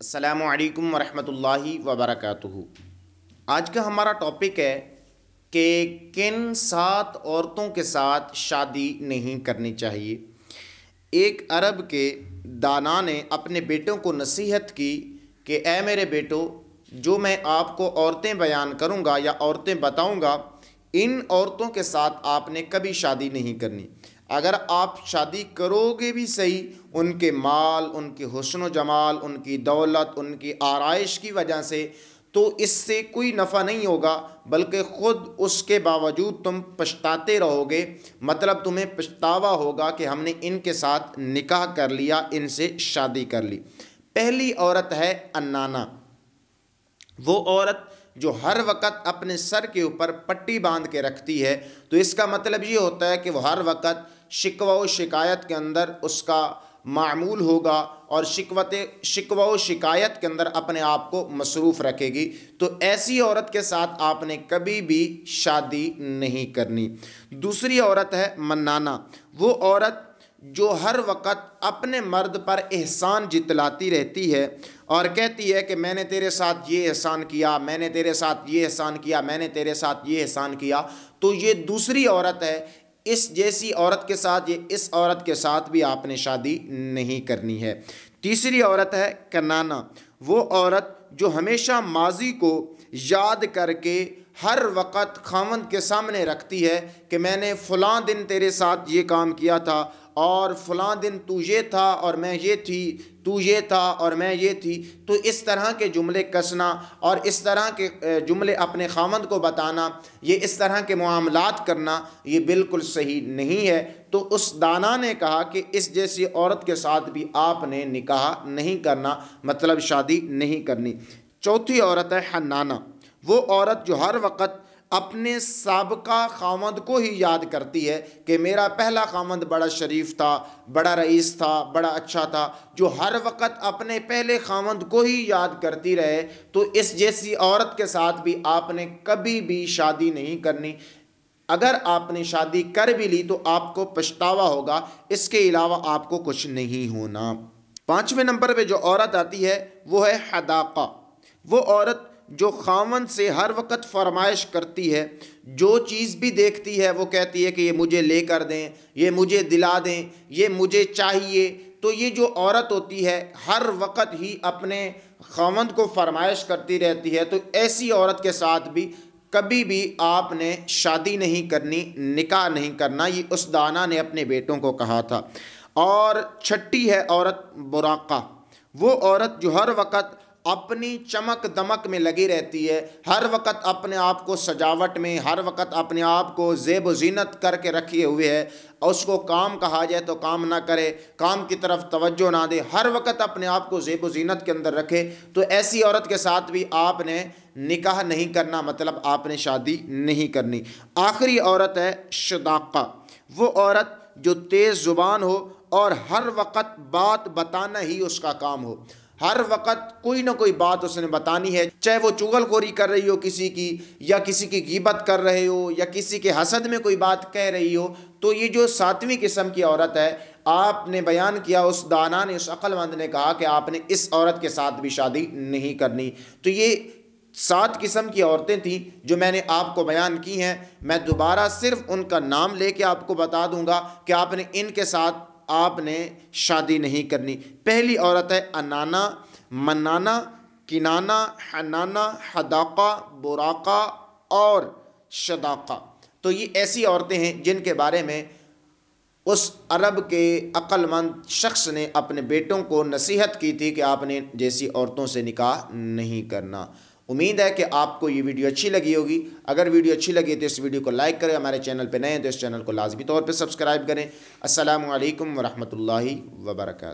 अस्सलामु अलैकुम वरहमतुल्लाहि वबरकातुहू। आज का हमारा टॉपिक है कि किन 7 औरतों के साथ शादी नहीं करनी चाहिए। एक अरब के दाना ने अपने बेटों को नसीहत की कि ए मेरे बेटो, जो मैं आपको औरतें बयान करूँगा या औरतें बताऊँगा, इन औरतों के साथ आपने कभी शादी नहीं करनी। अगर आप शादी करोगे भी सही, उनके माल, उनके हुस्न व जमाल, उनकी दौलत, उनकी आराइश की वजह से तो इससे कोई नफ़ा नहीं होगा, बल्कि ख़ुद उसके बावजूद तुम पछताते रहोगे। मतलब तुम्हें पछतावा होगा कि हमने इनके साथ निकाह कर लिया, इनसे शादी कर ली। पहली औरत है अन्नाना। वो औरत जो हर वक़्त अपने सर के ऊपर पट्टी बांध के रखती है, तो इसका मतलब ये होता है कि वह हर वक़्त शिकवा व शिकायत के अंदर उसका मामूल होगा और शिकवा व शिकायत के अंदर अपने आप को मसरूफ़ रखेगी। तो ऐसी औरत के साथ आपने कभी भी शादी नहीं करनी। दूसरी औरत है मन्नाना। वो औरत जो हर वक़्त अपने मर्द पर एहसान जितलाती रहती है और कहती है कि मैंने तेरे साथ ये एहसान किया, मैंने तेरे साथ ये एहसान किया, मैंने तेरे साथ ये एहसान किया, तो ये दूसरी औरत है। इस जैसी औरत के साथ, ये इस औरत के साथ भी आपने शादी नहीं करनी है। तीसरी औरत है कन्नाना। वो औरत जो हमेशा माजी को याद करके हर वक़्त खामंद के सामने रखती है कि मैंने फ़लाँ दिन तेरे साथ ये काम किया था और फ़लाँ दिन तू ये था और मैं ये थी, तू ये था और मैं ये थी। तो इस तरह के जुमले कसना और इस तरह के जुमले अपने खामंद को बताना, ये इस तरह के मुआमलात करना, ये बिल्कुल सही नहीं है। तो उस दाना ने कहा कि इस जैसी औरत के साथ भी आपने निकाह नहीं करना, मतलब शादी नहीं करनी। चौथी औरत है हन्नाना। वो औरत जो हर वक़्त अपने साबका खामद को ही याद करती है कि मेरा पहला खामद बड़ा शरीफ था, बड़ा रईस था, बड़ा अच्छा था, जो हर वक़्त अपने पहले खामद को ही याद करती रहे, तो इस जैसी औरत के साथ भी आपने कभी भी शादी नहीं करनी। अगर आपने शादी कर भी ली तो आपको पछतावा होगा, इसके अलावा आपको कुछ नहीं होना। 5वें नंबर पे जो औरत आती है वो है हदाका। वो औरत जो खामन से हर वक़्त फरमाइश करती है, जो चीज़ भी देखती है वो कहती है कि ये मुझे ले कर दें, ये मुझे दिला दें, ये मुझे चाहिए। तो ये जो औरत होती है हर वक़्त ही अपने खामंद को फरमाइश करती रहती है, तो ऐसी औरत के साथ भी कभी भी आपने शादी नहीं करनी, निकाह नहीं करना। ये उस दाना ने अपने बेटों को कहा था। और छठी है औरत बुराका। वो औरत जो हर वक़्त अपनी चमक दमक में लगी रहती है, हर वक़्त अपने आप को सजावट में, हर वक़्त अपने आप को ज़ेब व ज़ीनत करके रखे हुए है, और उसको काम कहा जाए तो काम ना करे, काम की तरफ तवज्जो ना दे, हर वक़्त अपने आप को ज़ेब व ज़ीनत के अंदर रखे, तो ऐसी औरत के साथ भी आपने निकाह नहीं करना, मतलब आपने शादी नहीं करनी। आखिरी औरत है शदाक़ा। वो औरत जो तेज़ ज़ुबान हो और हर वक़्त बात बताना ही उसका काम हो, हर वक़्त कोई ना कोई बात उसने बतानी है, चाहे वो चुगलखोरी कर रही हो किसी की, या किसी की गीबत कर रहे हो, या किसी के हसद में कोई बात कह रही हो। तो ये जो 7वीं किस्म की औरत है, आपने बयान किया, उस दाना ने, उस अक्लमंद ने कहा कि आपने इस औरत के साथ भी शादी नहीं करनी। तो ये 7 किस्म की औरतें थीं जो मैंने आपको बयान की हैं। मैं दोबारा सिर्फ उनका नाम लेके आपको बता दूंगा कि आपने इनके साथ आपने शादी नहीं करनी। पहली औरत है अनाना, मन्नाना, किनाना, हनाना, हदाका, बुराका और शदाका। तो ये ऐसी औरतें हैं जिनके बारे में उस अरब के अक्लमंद शख्स ने अपने बेटों को नसीहत की थी कि आपने जैसी औरतों से निकाह नहीं करना। उम्मीद है कि आपको ये वीडियो अच्छी लगी होगी। अगर वीडियो अच्छी लगी तो इस वीडियो को लाइक करें, हमारे चैनल पे नए हैं तो इस चैनल को लाजमी तौर पे सब्सक्राइब करें। अस्सलामु अलैकुम वरहमतुल्लाहि वबरकातुहू।